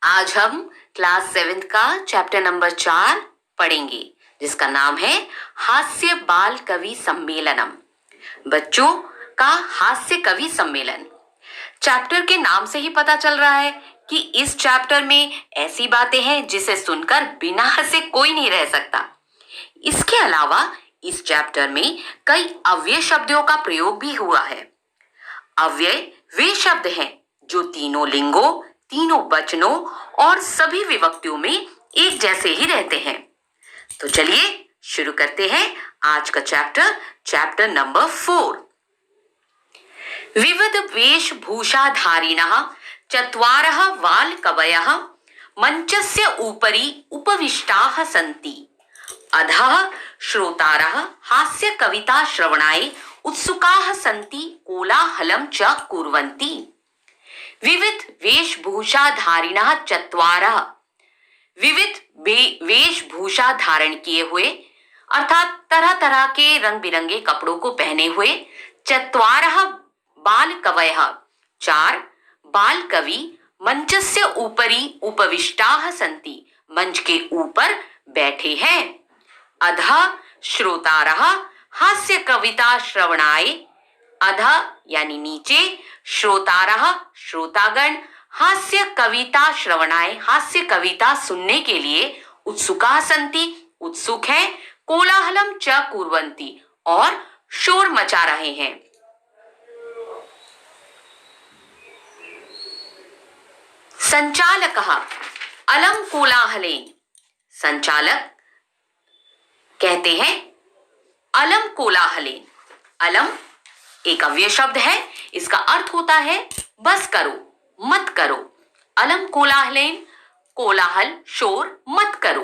आज हम क्लास 7 का चैप्टर नंबर 4 पढ़ेंगे, जिसका नाम है हास्य बाल कवि सम्मेलनम। बच्चों का हास्य कवि सम्मेलन। चैप्टर के नाम से ही पता चल रहा है कि इस चैप्टर में ऐसी बातें हैं जिसे सुनकर बिना हंसे कोई नहीं रह सकता। इसके अलावा इस चैप्टर में कई अव्यय शब्दों का प्रयोग भी हुआ है। अव्यय वे शब्द हैं जो तीनों लिंगों, तीनों वचनों और सभी विभक्तियों में एक जैसे ही रहते हैं। तो चलिए शुरू करते हैं आज का चैप्टर नंबर 4। विविध वेशभूषाधारिणः चत्वारः बालकवयः मंचस्य उपरि उपविष्टाः सन्ति। अधः श्रोतारः हास्य कविता श्रवणाय उत्सुकाः सन्ति, कोलाहलं च कुर्वन्ति। विविध वेशभूषाधारिणः चत्वारः, विविध वेशभूषा धारण किए हुए अर्थात तरह तरह के रंग बिरंगे कपड़ों को पहने हुए, चत्वारः बाल कवयः चार बाल कवि, मंचस्य ऊपरी उपविष्टाः सन्ति मंच के ऊपर बैठे हैं। अधः श्रोतारः हास्य कविता श्रवणाय, अधः यानी नीचे, श्रोतारः श्रोतागण, हास्य कविता श्रवणाय हास्य कविता सुनने के लिए, उत्सुकाः सन्ति उत्सुक हैं, कोलाहलम च कुर्वन्ति और शोर मचा रहे हैं। संचालकः अलम कोलाहलेन, संचालक कहते हैं अलम कोलाहलेन। अलम एक अव्यय शब्द है, इसका अर्थ होता है बस करो, मत करो। अलम कोलाहलेन, कोलाहल शोर मत करो।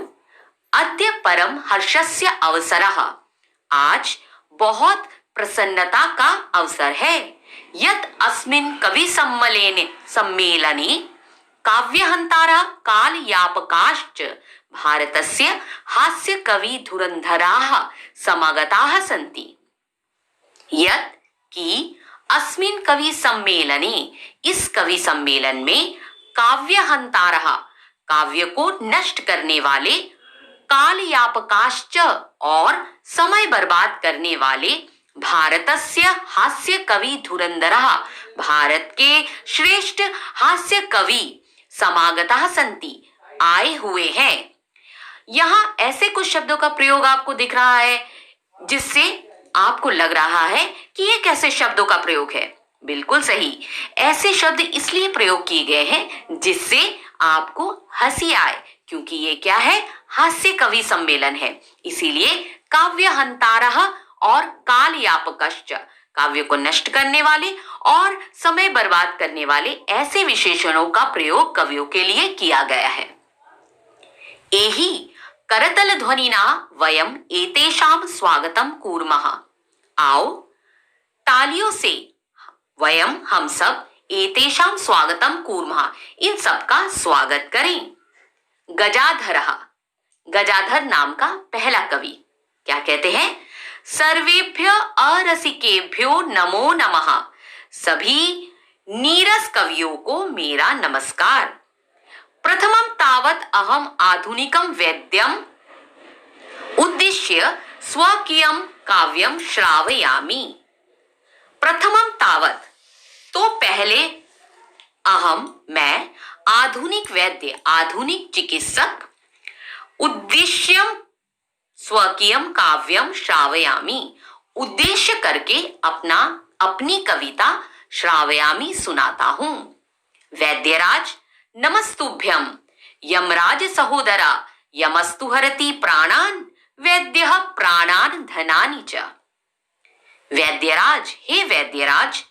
अद्य परम हर्षस्य अवसरः, आज बहुत प्रसन्नता का अवसर है। यत् अस्मिन् कवि सम्मेलने काव्यहंतारः कालयापकाश्च भारतस्य हास्य कवि धुरंधराः समागताः सन्ति। यत् कि अस्मिन् कवि सम्मेलने, इस कवि सम्मेलन में, काव्यहंतारः काव्य को नष्ट करने वाले, कालयापकाश्च और समय बर्बाद करने वाले, भारतस्य हास्य कवि धुरंधरः भारत के श्रेष्ठ हास्य कवि समागताः सन्ति आए हुए हैं। यहाँ ऐसे कुछ शब्दों का प्रयोग आपको दिख रहा है जिससे आपको लग रहा है कि ये कैसे शब्दों का प्रयोग है। बिल्कुल सही, ऐसे शब्द इसलिए प्रयोग किए गए हैं जिससे आपको हंसी आए, क्योंकि ये क्या है, हास्य कवि सम्मेलन है। इसीलिए काव्यहंतारः और कालयापकश्च, काव्य को नष्ट करने वाले और समय बर्बाद करने वाले ऐसे विशेषणों का प्रयोग कवियों के लिए किया गया है। एहि करतल ध्वनिना वयम एतेषां स्वागतम कूर्मः, आओ तालियों से वयम हम सब एतेषां स्वागतम कूर्मः, इन सब का स्वागत करें। गजाधरः, गजाधर नाम का पहला कवि क्या कहते हैं, सर्वेभ्य अरसिकेभ्यो नमो नमः, सभी नीरस कवियों को मेरा नमस्कार। प्रथमं तावत् अहम आधुनिकं वेद्यम उद्दिश्य स्वकीयं काव्यं श्रावयामि। प्रथमं तावत्, तो पहले, अहम मैं, आधुनिक वैद्य आधुनिक चिकित्सक, उद्देश्यम स्वकीयम काव्यम श्रावयामि उद्देश्य करके अपनी कविता श्रावयामि सुनाता हूं। वैद्यराज नमस्तुभ्यम, यमराज सहोदरा यमस्तु हरति प्राणान, वैद्यः प्राणान धनानि च। वैद्यराज, हे वैद्यराज,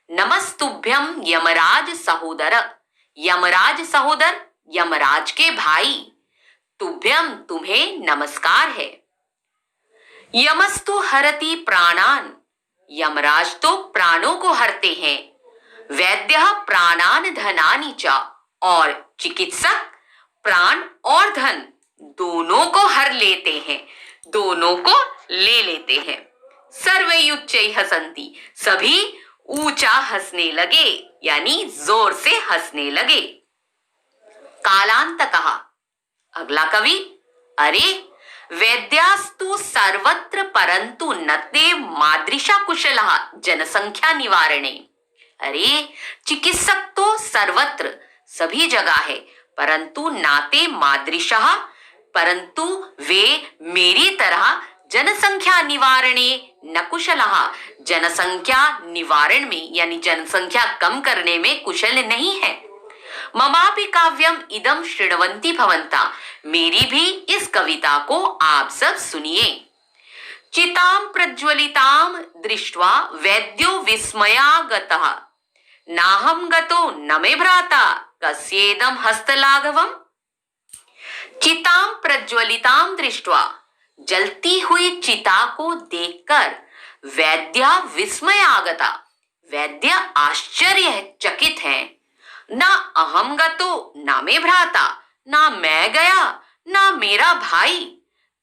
नमस्तुभ्यम यमराज सहोदर, यमराज सहोदर यमराज के भाई, तुभ्यम तुम्हें नमस्कार है। यमस्तु हरति प्राणान, यमराज तो प्राणों को हरते हैं। वैद्यः प्राणान धनानि च, और चिकित्सक प्राण और धन दोनों को हर लेते हैं, दोनों को ले लेते हैं। सर्वे उच्चैः हसन्ति, सभी ऊंचा हंसने लगे, यानी जोर से हंसने लगे। कालांतकः। अगला कवि, अरे वैद्यास्तु सर्वत्र परंतु न ते मादृशा कुशलः जनसंख्या निवारणे। अरे चिकित्सक तो सर्वत्र सभी जगह है, परंतु नाते मादृशः, परंतु वे मेरी तरह जनसंख्या निवारणे न कुशलः, जनसंख्या निवारण में यानी जनसंख्या कम करने में कुशल नहीं है। ममापि काव्यम इदम शृण्वन्ति भवन्ता, मेरी भी इस कविता को आप सब सुनिए। चिताम प्रज्वलिताम दृष्ट्वा वैद्यो विस्मयागतः, नाहं गतो न मे भ्राता कस्येदं हस्तलाघवम्। चिताम प्रज्वलिताम दृष्ट्वा, जलती हुई चिता को देखकर वैद्य विस्मयागता, वैद्य आश्चर्यचकित है। ना अहम गतो ना मे भ्राता, ना मैं गया ना मेरा भाई,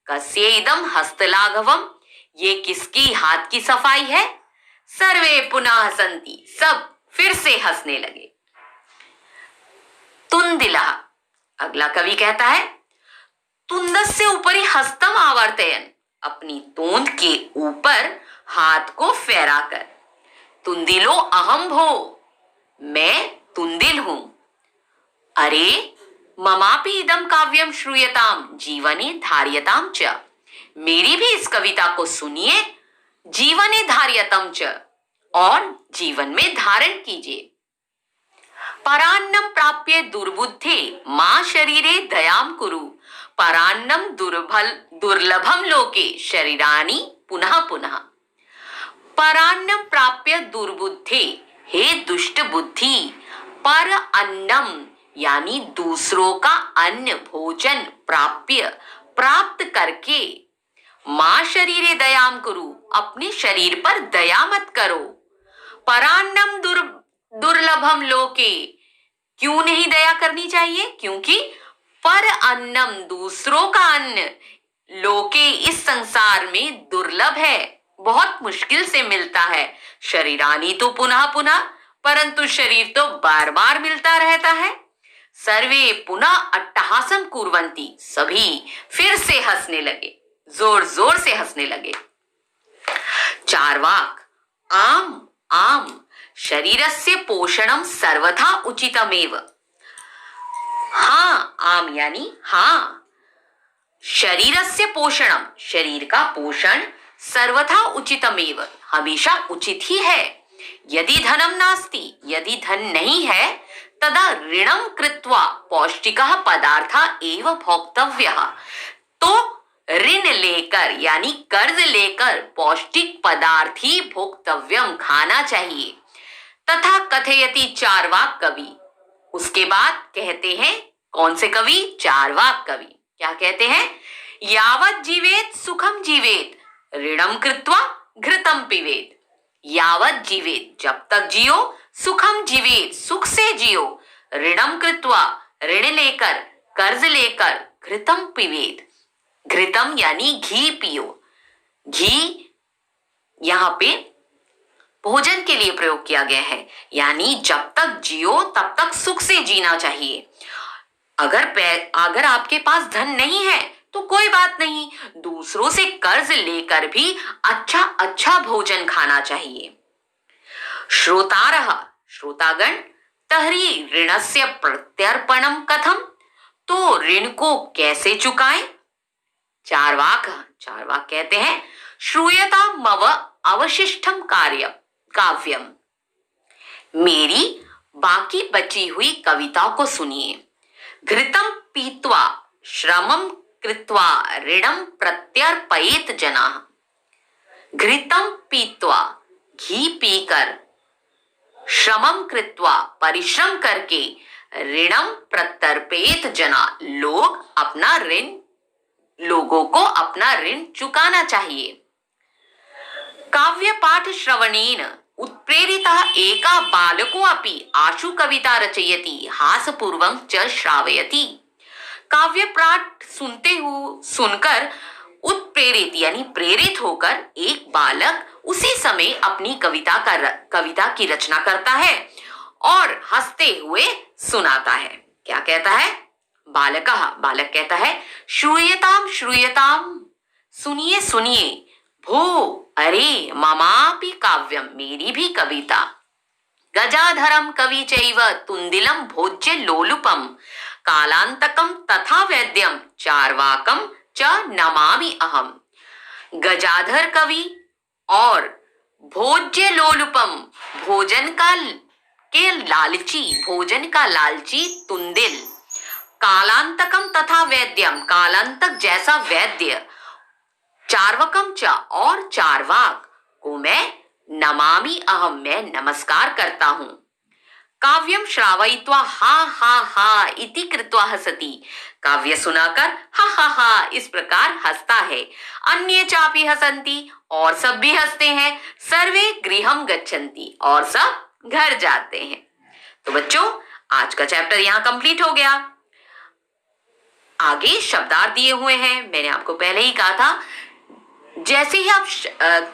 कस्य इदम हस्तलाघवम, ये किसकी हाथ की सफाई है। सर्वे पुनः हसन्ति, सब फिर से हंसने लगे। तुंदिलः। अगला कवि कहता है, तुंदस्य ऊपरी हस्तम आवर्तयन, अपनी तोंद के ऊपर हाथ को फहराकर। तुंदिलो अहम भो, मैं तुंदिल हूं। अरे ममापि इदम काव्यम श्रूयताम जीवने धार्यताम च, मेरी भी इस कविता को सुनिए, जीवने धार्यतम च, और जीवन में धारण कीजिए। परान्नम प्राप्य दुर्बुद्धे मां शरीरे दयाम कुरु, परान्नम दुर्लभम लोके शरीरानि पुनः पुनः। परान्नम प्राप्य दुर्बुद्धे, हे दुष्ट बुद्धि, पर अन्नम यानी दूसरों का अन्न भोजन प्राप्य प्राप्त करके, मां शरीरे दयाम कुरु, अपने शरीर पर दया मत करो। परान्नम दुर्लभम लोके, क्यों नहीं दया करनी चाहिए, क्योंकि पर अन्नम दूसरों का अन्न, लोके इस संसार में दुर्लभ है, बहुत मुश्किल से मिलता है। शरीरानी तो पुनः पुनः, परंतु शरीर तो बार बार मिलता रहता है। सर्वे पुनः अट्टहासम कुर्वन्ति, सभी फिर से हंसने लगे, जोर जोर से हंसने लगे। चार्वाक, आम आम शरीरस्य पोषणम सर्वथा उचितमेव। हाँ, आम यानी हाँ, शरीरस्य पोषणम, शरीर का पोषण, सर्वथा उचितमेव, हमेशा उचित ही है। यदि धनम नास्ति, यदि धन नहीं है, तदा ऋणम कृत्वा पौष्टिकः पदार्था एव भोक्तव्यः, तो ऋण लेकर यानी कर्ज लेकर पौष्टिक पदार्थ ही भोक्तव्यम, खाना चाहिए। तथा कथयति चार्वाक कवि, उसके बाद कहते हैं कौन से कवि, चार्वाक कवि क्या कहते हैं, यावत जीवेत सुखम जीवेत ऋणम कृत्वा घृतम पिबेत। यावत जीवेत, जब तक जियो, सुखम जीवेत, सुख से जियो, ऋणम कृत्वा, ऋण लेकर कर्ज लेकर, घृतम पिबेत, घृतम यानी घी पियो। घी यहां पे भोजन के लिए प्रयोग किया गया है, यानी जब तक जियो तब तक सुख से जीना चाहिए। अगर आपके पास धन नहीं है तो कोई बात नहीं, दूसरों से कर्ज लेकर भी अच्छा अच्छा भोजन खाना चाहिए। श्रोतारः, श्रोतागण, तर्हि ऋणस्य प्रत्यर्पणम कथम, तो ऋण को कैसे चुकाएं। चार्वाक कहते हैं, श्रूयता मव अवशिष्टम काव्यम, मेरी बाकी बची हुई कविताओं को सुनिए। घृतम पीत्वा श्रमम कृत्वा ऋणम प्रत्यर्पयेत जनाः। घृतम पीत्वा, घी पीकर, श्रमम कृत्वा, परिश्रम करके, ऋणम प्रत्यर्पयेत जना, लोगों को अपना ऋण चुकाना चाहिए। काव्य पाठ श्रवणेन उत्प्रेरितः एका बालको अपि आशु कविता रचयति हासपूर्वं च श्रावयति। काव्य पाठ सुनकर उत्प्रेरित यानी प्रेरित होकर एक बालक उसी समय अपनी कविता की रचना करता है और हंसते हुए सुनाता है। क्या कहता है, बालकः, बालक कहता है श्रूयताम श्रूयताम, सुनिए सुनिए, भो, अरे, ममापि काव्यम, मेरी भी कविता, गजाधरम कवि चैव तुंदिलम भोज्य लोलुपम, कालांतकम तथा वैद्यम चार्वाकम च नमामि अहम। गजाधर कवि और भोज्य लोलुपम, भोजन का के लालची, भोजन का लालची तुंदिल, कालांतकम तथा वैद्यम, कालांतक जैसा वैद्य, चार्वकम च, और चारवाक को मैं नमामि अहम, मैं नमस्कार करता हूं। काव्यम श्रावयित्वा हा हा हा इति कृत्वा हसति, काव्य सुनाकर हा हा हा इस प्रकार हंसता है। अन्ये चापि हसन्ति, और सब भी हंसते हैं। सर्वे गृहम गच्छन्ति, और सब घर जाते हैं। तो बच्चों, आज का चैप्टर यहाँ कंप्लीट हो गया। आगे शब्दार्थ दिए हुए हैं। मैंने आपको पहले ही कहा था, जैसे ही आप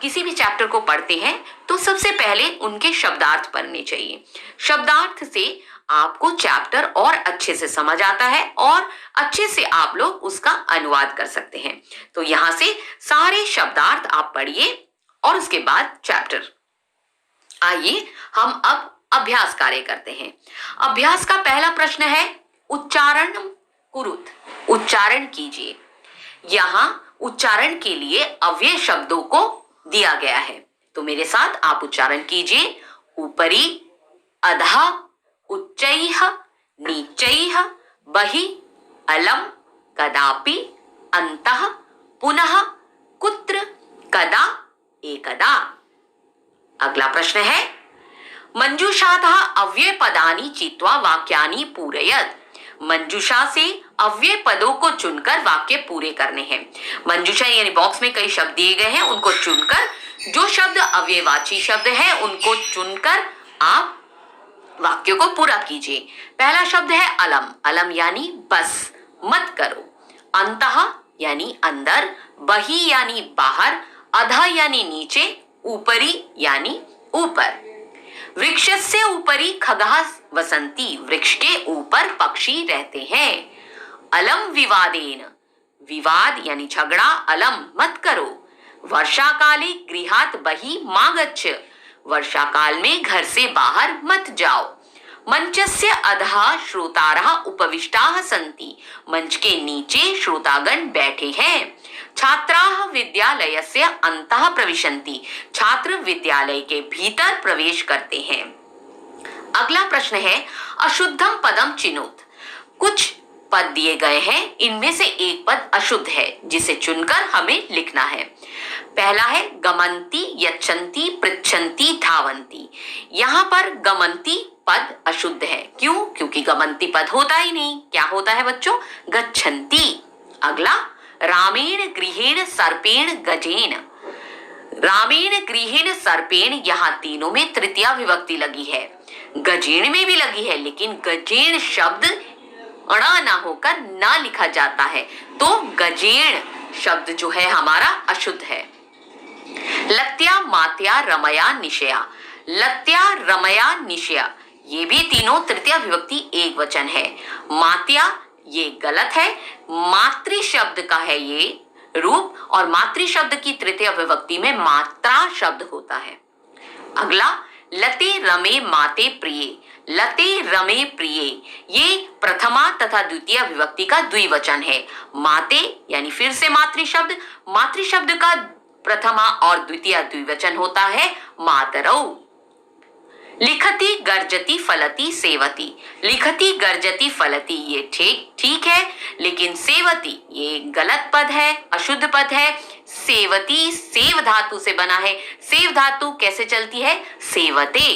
किसी भी चैप्टर को पढ़ते हैं तो सबसे पहले उनके शब्दार्थ पढ़ने चाहिए। शब्दार्थ से आपको चैप्टर और अच्छे से समझ आता है और अच्छे से आप लोग उसका अनुवाद कर सकते हैं। तो यहां से सारे शब्दार्थ आप पढ़िए और उसके बाद चैप्टर। आइए हम अब अभ्यास कार्य करते हैं। अभ्यास का पहला प्रश्न है उच्चारण कुरुत, उच्चारण कीजिए। यहां उच्चारण के लिए अव्यय शब्दों को दिया गया है, तो मेरे साथ आप उच्चारण कीजिए। ऊपरी, अधः, उच्चैः, नीचैः, बहिः, अलम, कदापि, अन्तः, पुनः, कुत्र, कदा, एकदा। अगला प्रश्न है मंजूषातः अव्यय पदानि चित्वा वाक्यानि पूरयत। मंजूषा से अव्यय पदों को चुनकर वाक्य पूरे करने हैं। मंजूषा यानी बॉक्स में कई शब्द दिए गए हैं, उनको चुनकर, जो शब्द अव्ययवाची शब्द है उनको चुनकर आप वाक्य को पूरा कीजिए। पहला शब्द है अलम, अलम यानी बस, मत करो। अंतः यानी अंदर, बहि यानी बाहर, अधः यानी नीचे, ऊपरी यानी ऊपर। वृक्षस्य ऊपरी खगाः वसन्ति, वृक्ष के ऊपर पक्षी रहते हैं। अलम विवादेन, विवाद यानी झगड़ा, अलम मत करो। वर्षा काले गृहात् बहिः मा गच्छ, वर्षा काल में घर से बाहर मत जाओ। मंचस्य अधः श्रोतारः उपविष्टाः सन्ति, मंच के नीचे श्रोतागण बैठे हैं। छात्राः विद्यालयस्य अन्तः प्रविशन्ति, छात्र विद्यालय के भीतर प्रवेश करते हैं। अगला प्रश्न है अशुद्धम पदम चिनोत। कुछ पद दिए गए हैं, इनमें से एक पद अशुद्ध है जिसे चुनकर हमें लिखना है। पहला है गमन्ति, यच्छन्ति, पृच्छन्ति, धावन्ति। यहाँ पर गमन्ति पद अशुद्ध है। क्यों? क्योंकि गमन्ति पद होता ही नहीं। क्या होता है बच्चों? गच्छन्ति। अगला रामेण गृहेण सर्पेण गजेन। रामेण गृहेण सर्पेण, यहाँ तीनों में तृतीया विभक्ति लगी है। गजेन में भी लगी है, लेकिन गजेन शब्द अड़ा ना होकर ना लिखा जाता है, तो गजेन शब्द जो है हमारा अशुद्ध है। लत्या, मात्या, रमया, निशया। लत्या, रमया, निशया, ये भी तीनों तृतीया विभक्ति एक वचन है। मात्या ये गलत है, मातृ शब्द का है ये रूप, और मातृ शब्द की तृतीय विभक्ति में मात्रा शब्द होता है। अगला लते रमे माते प्रिये। लते रमे प्रिये, ये प्रथमा तथा द्वितीय विभक्ति का द्विवचन है। माते यानी फिर से मातृ शब्द, मातृ शब्द का प्रथमा और द्वितीय द्विवचन होता है मातरौ। लिखति गर्जति फलति सेवति। लिखति गर्जति फलति ये ठीक है, लेकिन सेवति ये गलत पद है, अशुद्ध पद है। सेवति सेव धातु से बना है। सेव धातु कैसे चलती है? सेवते।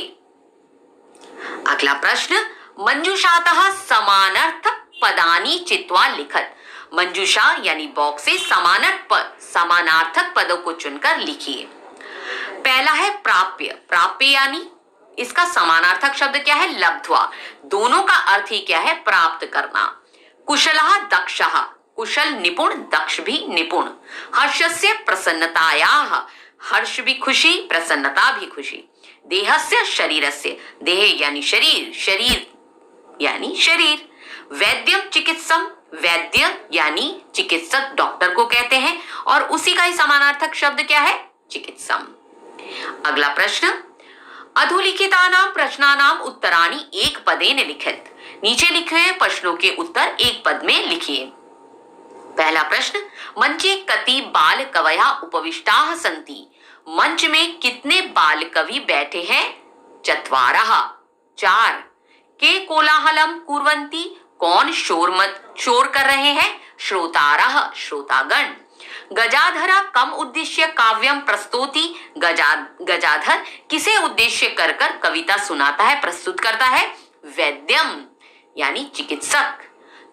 अगला प्रश्न मंजूषातः समानार्थ पदानि चित्वा लिखत। मंजूषा यानी बॉक्स से समानार्थक पदों को चुनकर लिखिए। पहला है प्राप्य। प्राप्य यानी इसका समानार्थक शब्द क्या है? लब्ध्वा। दोनों का अर्थ ही क्या है? प्राप्त करना। कुशलः दक्षः, कुशल निपुण, दक्ष भी निपुण। हर्षस्य प्रसन्नतायाः, हर्ष भी खुशी, प्रसन्नता भी खुशी। देहस्य शरीरस्य, देह यानी शरीर, शरीर यानी शरीर। वैद्यम चिकित्सम, वैद्य यानी चिकित्सक डॉक्टर को कहते हैं और उसी का ही समानार्थक शब्द क्या है? चिकित्सम। अगला प्रश्न, अधोलिखितानां प्रश्नानां उत्तराणि एक पदेन लिखित। नीचे लिखे हुए प्रश्नों के उत्तर एक पद में लिखिए। पहला प्रश्न, मंचे कति बाल कवयः उपविष्टाः सन्ति। मंच में कितने बाल कवि बैठे हैं? चत्वारः, 4। के कोलाहलम कुर्वन्ति, कौन शोर कर रहे हैं? श्रोतारः, श्रोतागण। गजाधरा कम उद्देश्य काव्यम प्रस्तुति, गजाधर किसे उद्देश्य कर कविता सुनाता है, प्रस्तुत करता है? वैद्यम यानी चिकित्सक।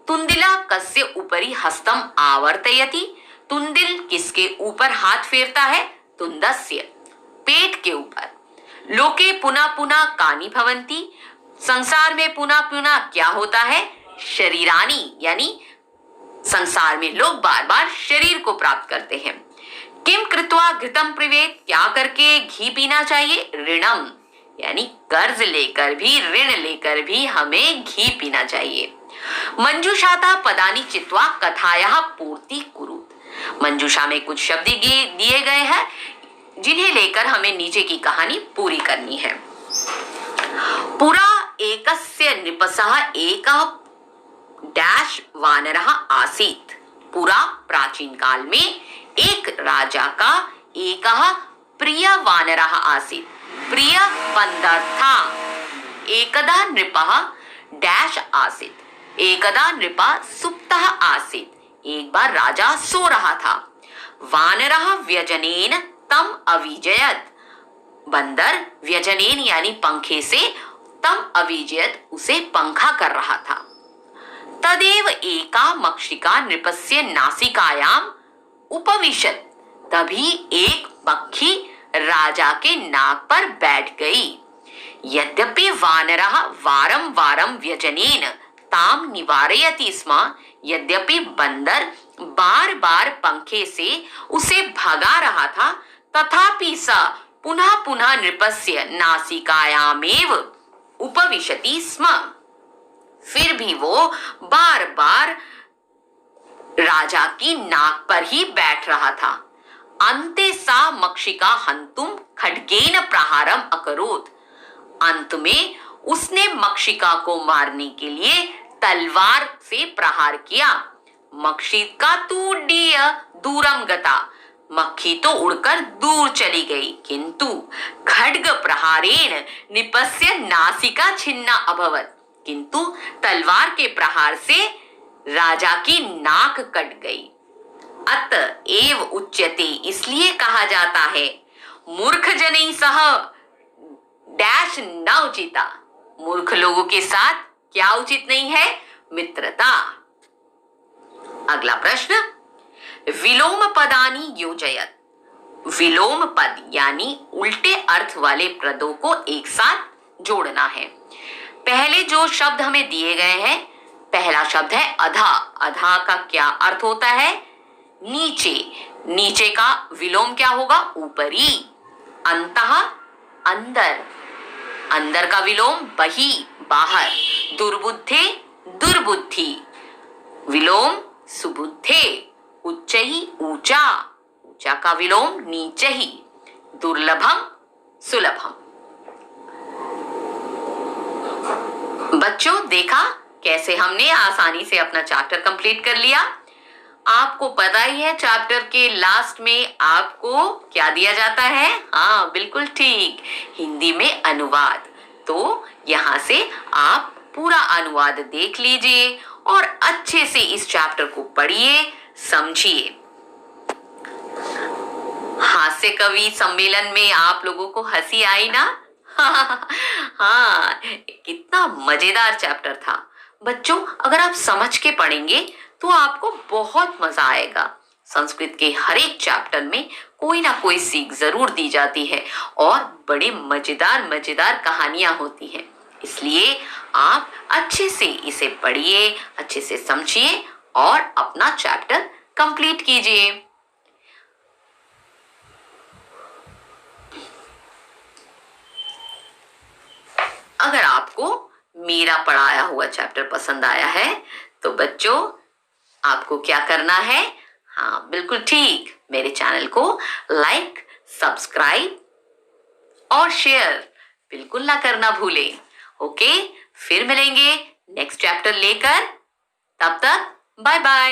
तुंदिला कस्य उपरि हस्तम आवर्तयति, तुंदिल किसके ऊपर हाथ फेरता है? तुंदस्य, पेट के ऊपर। लोके पुनः पुनः कानि भवन्ति, संसार में पुनः पुनः क्या होता है? शरीरानी यानी संसार में लोग बार बार शरीर को प्राप्त करते हैं। किम कृत्वा घृतम पिबेत, क्या करके घी पीना चाहिए? ऋणम यानी कर्ज लेकर भी, ऋण लेकर भी हमें घी पीना चाहिए। मंजूषाता पदानि चित्वा कथायाः पूर्ति कुरुत। मंजूषा में कुछ शब्द दिए गए हैं जिन्हें लेकर हमें नीचे की कहानी पूरी करनी है। पुरा एकस्य नृपसः एकः डैश वानरः आसीत्। पुरा प्राचीन काल में एक राजा का एकः प्रिय वानरः आसीत्। प्रिय बंदर था। एकदा नृपः डैश आसीत्, एकदा नृपः सुप्तः आसीत्। एक बार राजा सो रहा था। वानरः व्यजनेन तम अविजयत, बंदर व्यजनेन यानी पंखे से, तम अविजयत उसे पंखा कर रहा था। तदेव एका मक्षिका नृपस्य नासिकायाम उपविशत, तभी एक मक्खी राजा के नाक पर बैठ गई। यद्यपि वानरः वारं वारं व्यजनेन ताम निवारयति स्म, यद्यपि बंदर बार बार पंखे से उसे भगा रहा था, तथापि स पुनः पुनः नृपस्य नासिकायामेव उपविशति स्म। फिर भी वो बार बार राजा की नाक पर ही बैठ रहा था। अन्ते सा मक्षिका हंतुम खड्गेन प्रहारम अकरोत्, अंत में उसने मक्षिका को मारने के लिए तलवार से प्रहार किया। मक्षिका तु डीय दूरम गता, मक्खी तो उड़कर दूर चली गई, किंतु खड्ग प्रहारेण निपस्य नासिका छिन्ना अभवत, किंतु तलवार के प्रहार से राजा की नाक कट गई। अत एव उच्यते, इसलिए कहा जाता है, मूर्ख जनै सह डैश न उचिता, मूर्ख लोगों के साथ क्या उचित नहीं है? मित्रता। अगला प्रश्न, विलोम पदानि योजयत। विलोम पद यानी उल्टे अर्थ वाले पदों को एक साथ जोड़ना है। पहले जो शब्द हमें दिए गए हैं, पहला शब्द है अधा। अधा का क्या अर्थ होता है? नीचे। नीचे का विलोम क्या होगा? ऊपरी। अंतः अंदर। अंदर का विलोम बहि, बाहर। दुर्बुद्धे, दुर्बुद्धि। विलोम सुबुद्धे। उच्चहि, ऊंचा। ऊंचा का विलोम नीचे ही। दुर्लभम, सुलभम। बच्चों, देखा कैसे हमने आसानी से अपना चैप्टर कंप्लीट कर लिया। आपको पता ही है चैप्टर के लास्ट में आपको क्या दिया जाता है? हाँ, बिल्कुल ठीक, हिंदी में अनुवाद। तो यहाँ से आप पूरा अनुवाद देख लीजिए और अच्छे से इस चैप्टर को पढ़िए, समझिए। हास्य कवि सम्मेलन में आप लोगों को हंसी आई ना? हाँ, कितना मजेदार चैप्टर था। बच्चों, अगर आप समझ के पढ़ेंगे तो आपको बहुत मजा आएगा। संस्कृत के हर एक चैप्टर में कोई ना कोई सीख जरूर दी जाती है और बड़ी मजेदार मजेदार कहानियां होती हैं। इसलिए आप अच्छे से इसे पढ़िए, अच्छे से समझिए और अपना चैप्टर कंप्लीट कीजिए। अगर आपको मेरा पढ़ाया हुआ चैप्टर पसंद आया है तो बच्चों आपको क्या करना है? हाँ बिल्कुल ठीक, मेरे चैनल को लाइक, सब्सक्राइब और शेयर बिल्कुल ना करना भूलें। ओके, फिर मिलेंगे नेक्स्ट चैप्टर लेकर। तब तक बाय बाय।